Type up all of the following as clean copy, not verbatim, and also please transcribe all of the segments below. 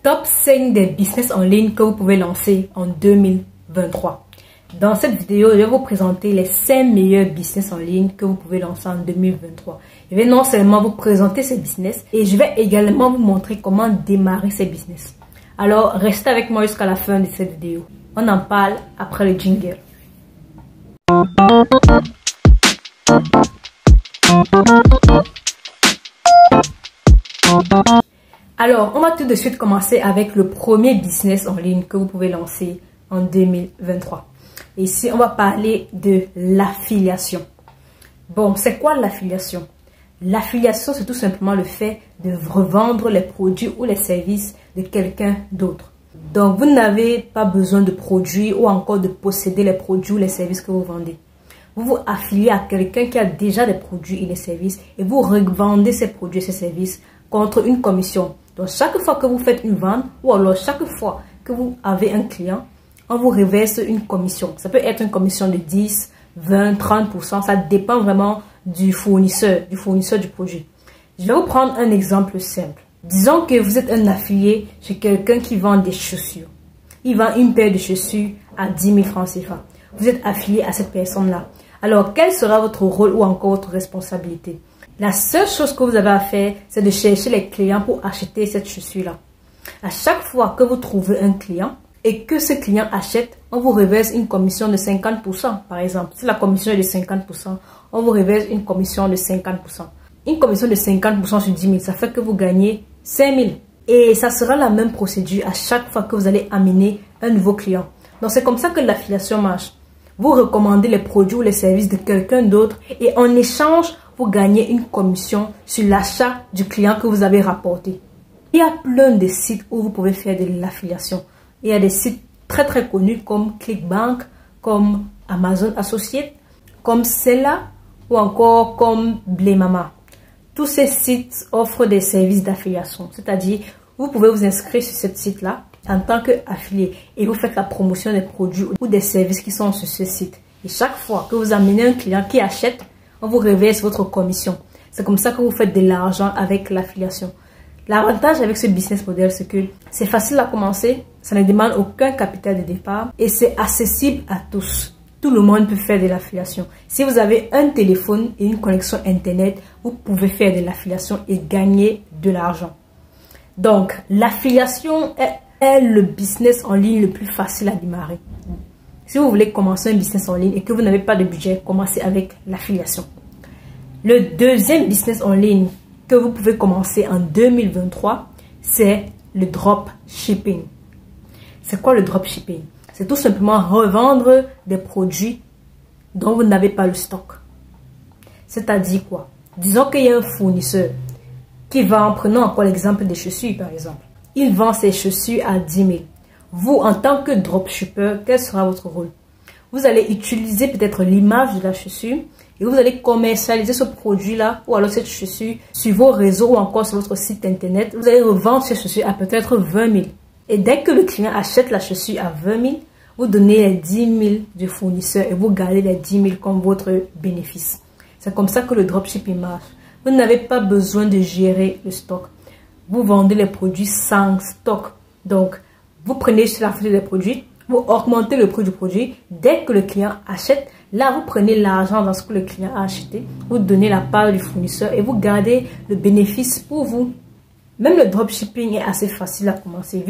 Top 5 des business en ligne que vous pouvez lancer en 2023. Dans cette vidéo, je vais vous présenter les 5 meilleurs business en ligne que vous pouvez lancer en 2023. Je vais non seulement vous présenter ces business, et je vais également vous montrer comment démarrer ces business. Alors, restez avec moi jusqu'à la fin de cette vidéo. On en parle après le jingle. Alors, on va tout de suite commencer avec le premier business en ligne que vous pouvez lancer en 2023. Ici, on va parler de l'affiliation. Bon, c'est quoi l'affiliation? L'affiliation, c'est tout simplement le fait de revendre les produits ou les services de quelqu'un d'autre. Donc, vous n'avez pas besoin de produits ou encore de posséder les produits ou les services que vous vendez. Vous vous affiliez à quelqu'un qui a déjà des produits et des services et vous revendez ces produits et ces services contre une commission. Donc, chaque fois que vous faites une vente ou alors chaque fois que vous avez un client, on vous reverse une commission. Ça peut être une commission de 10, 20, 30%. Ça dépend vraiment du fournisseur du produit. Je vais vous prendre un exemple simple. Disons que vous êtes un affilié chez quelqu'un qui vend des chaussures. Il vend une paire de chaussures à 10 000 francs CFA. Vous êtes affilié à cette personne-là. Alors, quel sera votre rôle ou encore votre responsabilité? La seule chose que vous avez à faire, c'est de chercher les clients pour acheter cette chaussure-là. À chaque fois que vous trouvez un client et que ce client achète, on vous reverse une commission de 50%, par exemple. Si la commission est de 50%, on vous reverse une commission de 50%. Une commission de 50% sur 10 000, ça fait que vous gagnez 5 000. Et ça sera la même procédure à chaque fois que vous allez amener un nouveau client. Donc, c'est comme ça que l'affiliation marche. Vous recommandez les produits ou les services de quelqu'un d'autre et en échange, vous gagnez une commission sur l'achat du client que vous avez rapporté. Il y a plein de sites où vous pouvez faire de l'affiliation. Il y a des sites très connus comme ClickBank, comme Amazon Associates, comme Seller ou encore comme Blemama. Tous ces sites offrent des services d'affiliation. C'est-à-dire, vous pouvez vous inscrire sur ce site-là en tant qu'affilié et vous faites la promotion des produits ou des services qui sont sur ce site. Et chaque fois que vous amenez un client qui achète, on vous reverse votre commission. C'est comme ça que vous faites de l'argent avec l'affiliation. L'avantage avec ce business model, c'est que c'est facile à commencer, ça ne demande aucun capital de départ et c'est accessible à tous. Tout le monde peut faire de l'affiliation. Si vous avez un téléphone et une connexion Internet, vous pouvez faire de l'affiliation et gagner de l'argent. Donc, l'affiliation est le business en ligne le plus facile à démarrer. Si vous voulez commencer un business en ligne et que vous n'avez pas de budget, commencez avec l'affiliation. Le deuxième business en ligne que vous pouvez commencer en 2023, c'est le dropshipping. C'est quoi le dropshipping? C'est tout simplement revendre des produits dont vous n'avez pas le stock. C'est-à-dire quoi? Disons qu'il y a un fournisseur qui vend, prenons encore l'exemple des chaussures par exemple. Il vend ses chaussures à 10 000. Vous, en tant que dropshipper, quel sera votre rôle? Vous allez utiliser peut-être l'image de la chaussure et vous allez commercialiser ce produit-là ou alors cette chaussure sur vos réseaux ou encore sur votre site internet. Vous allez revendre ces chaussures à peut-être 20 000. Et dès que le client achète la chaussure à 20 000, vous donnez les 10 000 du fournisseur et vous gardez les 10 000 comme votre bénéfice. C'est comme ça que le dropshipping marche. Vous n'avez pas besoin de gérer le stock. Vous vendez les produits sans stock. Donc, vous prenez sur la photo des produits, vous augmentez le prix du produit. Dès que le client achète, là, vous prenez l'argent dans ce que le client a acheté, vous donnez la part du fournisseur et vous gardez le bénéfice pour vous. Même le dropshipping est assez facile à commencer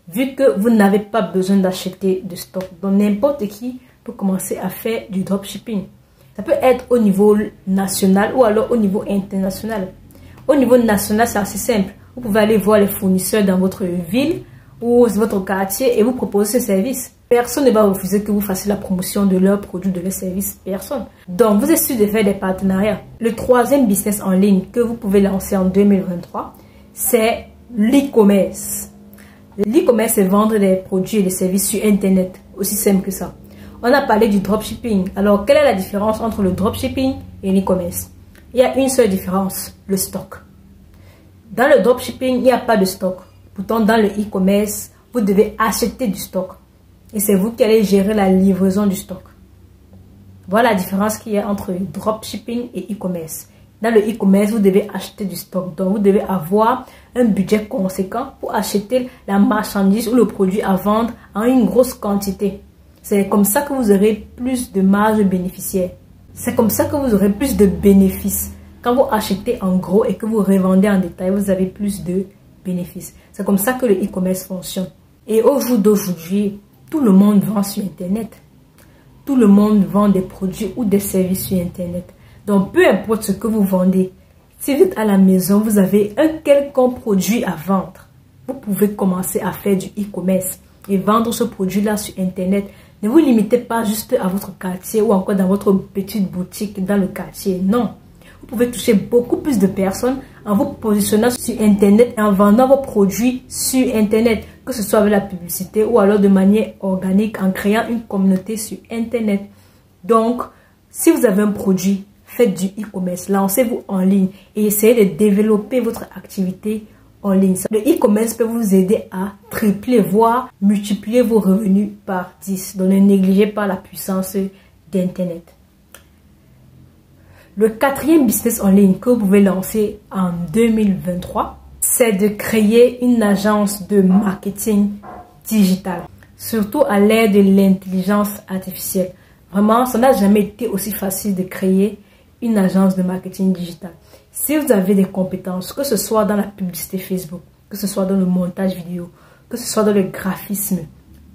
vu que vous n'avez pas besoin d'acheter de stock. Donc, n'importe qui peut commencer à faire du dropshipping. Ça peut être au niveau national ou alors au niveau international. Au niveau national, c'est assez simple. Vous pouvez aller voir les fournisseurs dans votre ville ou votre quartier et vous proposer ce service. Personne ne va refuser que vous fassiez la promotion de leurs produits, de leurs services. Personne. Donc, vous êtes sûr de faire des partenariats. Le troisième business en ligne que vous pouvez lancer en 2023, c'est l'e-commerce. L'e-commerce, c'est vendre des produits et des services sur Internet. Aussi simple que ça. On a parlé du dropshipping. Alors, quelle est la différence entre le dropshipping et l'e-commerce? Il y a une seule différence, le stock. Dans le dropshipping, il n'y a pas de stock. Pourtant, dans le e-commerce, vous devez acheter du stock. Et c'est vous qui allez gérer la livraison du stock. Voilà la différence qu'il y a entre dropshipping et e-commerce. Dans le e-commerce, vous devez acheter du stock. Donc, vous devez avoir un budget conséquent pour acheter la marchandise ou le produit à vendre en une grosse quantité. C'est comme ça que vous aurez plus de marge bénéficiaire. C'est comme ça que vous aurez plus de bénéfices. Quand vous achetez en gros et que vous revendez en détail, vous avez plus de bénéfices. C'est comme ça que le e-commerce fonctionne. Et au jour d'aujourd'hui, tout le monde vend sur Internet. Tout le monde vend des produits ou des services sur Internet. Donc, peu importe ce que vous vendez, si vous êtes à la maison, vous avez un quelconque produit à vendre, vous pouvez commencer à faire du e-commerce et vendre ce produit-là sur Internet. Ne vous limitez pas juste à votre quartier ou encore dans votre petite boutique dans le quartier. Non. Vous pouvez toucher beaucoup plus de personnes en vous positionnant sur Internet et en vendant vos produits sur Internet, que ce soit avec la publicité ou alors de manière organique en créant une communauté sur Internet. Donc, si vous avez un produit, faites du e-commerce, lancez-vous en ligne et essayez de développer votre activité en ligne. Le e-commerce peut vous aider à tripler, voire multiplier vos revenus par 10. Donc, ne négligez pas la puissance d'Internet. Le quatrième business en ligne que vous pouvez lancer en 2023, c'est de créer une agence de marketing digital, surtout à l'ère de l'intelligence artificielle. Vraiment, ça n'a jamais été aussi facile de créer une agence de marketing digital. Si vous avez des compétences, que ce soit dans la publicité Facebook, que ce soit dans le montage vidéo, que ce soit dans le graphisme,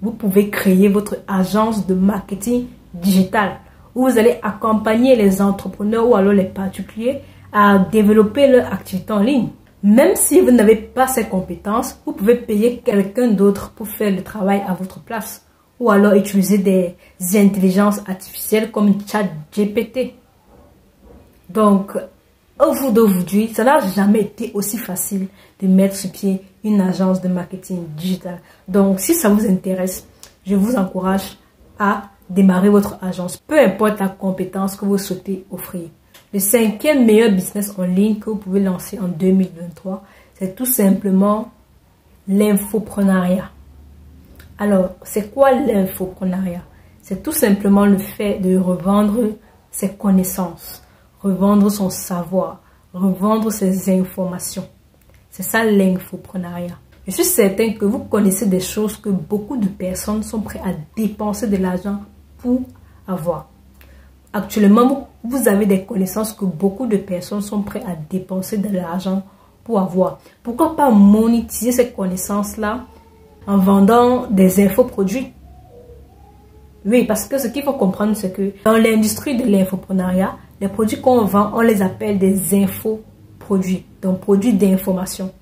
vous pouvez créer votre agence de marketing digital où vous allez accompagner les entrepreneurs ou alors les particuliers à développer leur activité en ligne. Même si vous n'avez pas ces compétences, vous pouvez payer quelqu'un d'autre pour faire le travail à votre place. Ou alors utiliser des intelligences artificielles comme ChatGPT. Donc, au jour d'aujourd'hui, ça n'a jamais été aussi facile de mettre sur pied une agence de marketing digital. Donc, si ça vous intéresse, je vous encourage à démarrer votre agence, peu importe la compétence que vous souhaitez offrir. Le cinquième meilleur business en ligne que vous pouvez lancer en 2023, c'est tout simplement l'infoprenariat. Alors, c'est quoi l'infoprenariat? C'est tout simplement le fait de revendre ses connaissances, revendre son savoir, revendre ses informations. C'est ça l'infoprenariat. Je suis certaine que vous connaissez des choses que beaucoup de personnes sont prêtes à dépenser de l'argent pour avoir. Actuellement, vous avez des connaissances que beaucoup de personnes sont prêtes à dépenser de l'argent pour avoir. Pourquoi pas monétiser ces connaissances-là en vendant des infoproduits? Oui, parce que ce qu'il faut comprendre, c'est que dans l'industrie de l'infoprenariat, les produits qu'on vend, on les appelle des infoproduits, donc produits d'information.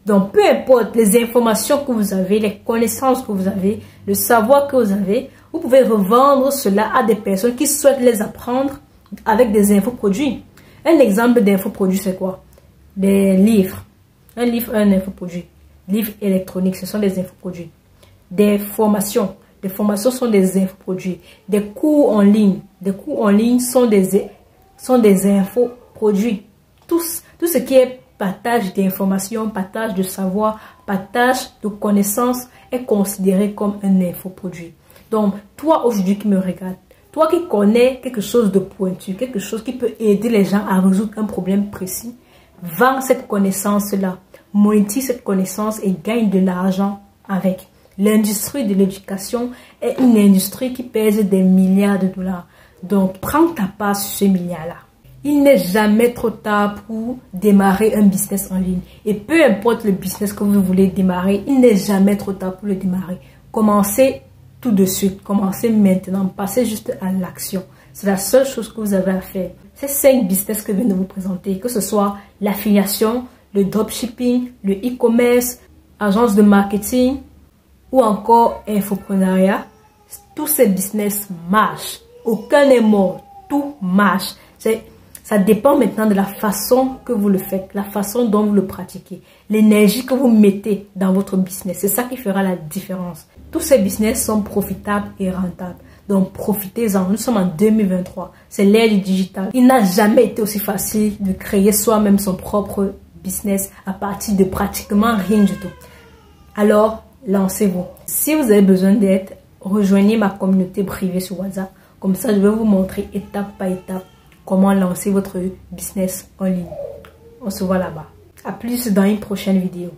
Donc, peu importe les informations que vous avez, les connaissances que vous avez, le savoir que vous avez, vous pouvez revendre cela à des personnes qui souhaitent les apprendre avec des infoproduits. Un exemple d'infoproduit, c'est quoi? Des livres. Un livre, un infoproduit. Livres électroniques, ce sont des infoproduits. Des formations. Les formations sont des infoproduits. Des cours en ligne. Des cours en ligne sont des infoproduits. Tout ce qui est partage d'informations, partage de savoir, partage de connaissances est considéré comme un infoproduit. Donc, toi aujourd'hui qui me regarde, toi qui connais quelque chose de pointu, quelque chose qui peut aider les gens à résoudre un problème précis, vends cette connaissance-là, monétise cette connaissance et gagne de l'argent avec. L'industrie de l'éducation est une industrie qui pèse des milliards de dollars. Donc, prends ta part sur ce milliard-là. Il n'est jamais trop tard pour démarrer un business en ligne. Et peu importe le business que vous voulez démarrer, il n'est jamais trop tard pour le démarrer. Commencez tout de suite. Commencez maintenant. Passez juste à l'action. C'est la seule chose que vous avez à faire. Ces 5 business que je viens de vous présenter, que ce soit l'affiliation, le dropshipping, le e-commerce, agence de marketing ou encore infoprenariat, tous ces business marchent. Aucun n'est mort. Tout marche. Ça dépend maintenant de la façon que vous le faites, la façon dont vous le pratiquez, l'énergie que vous mettez dans votre business. C'est ça qui fera la différence. Tous ces business sont profitables et rentables. Donc, profitez-en. Nous sommes en 2023. C'est l'ère du digital. Il n'a jamais été aussi facile de créer soi-même son propre business à partir de pratiquement rien du tout. Alors, lancez-vous. Si vous avez besoin d'aide, rejoignez ma communauté privée sur WhatsApp. Comme ça, je vais vous montrer étape par étape comment lancer votre business en ligne. On se voit là-bas. À plus dans une prochaine vidéo.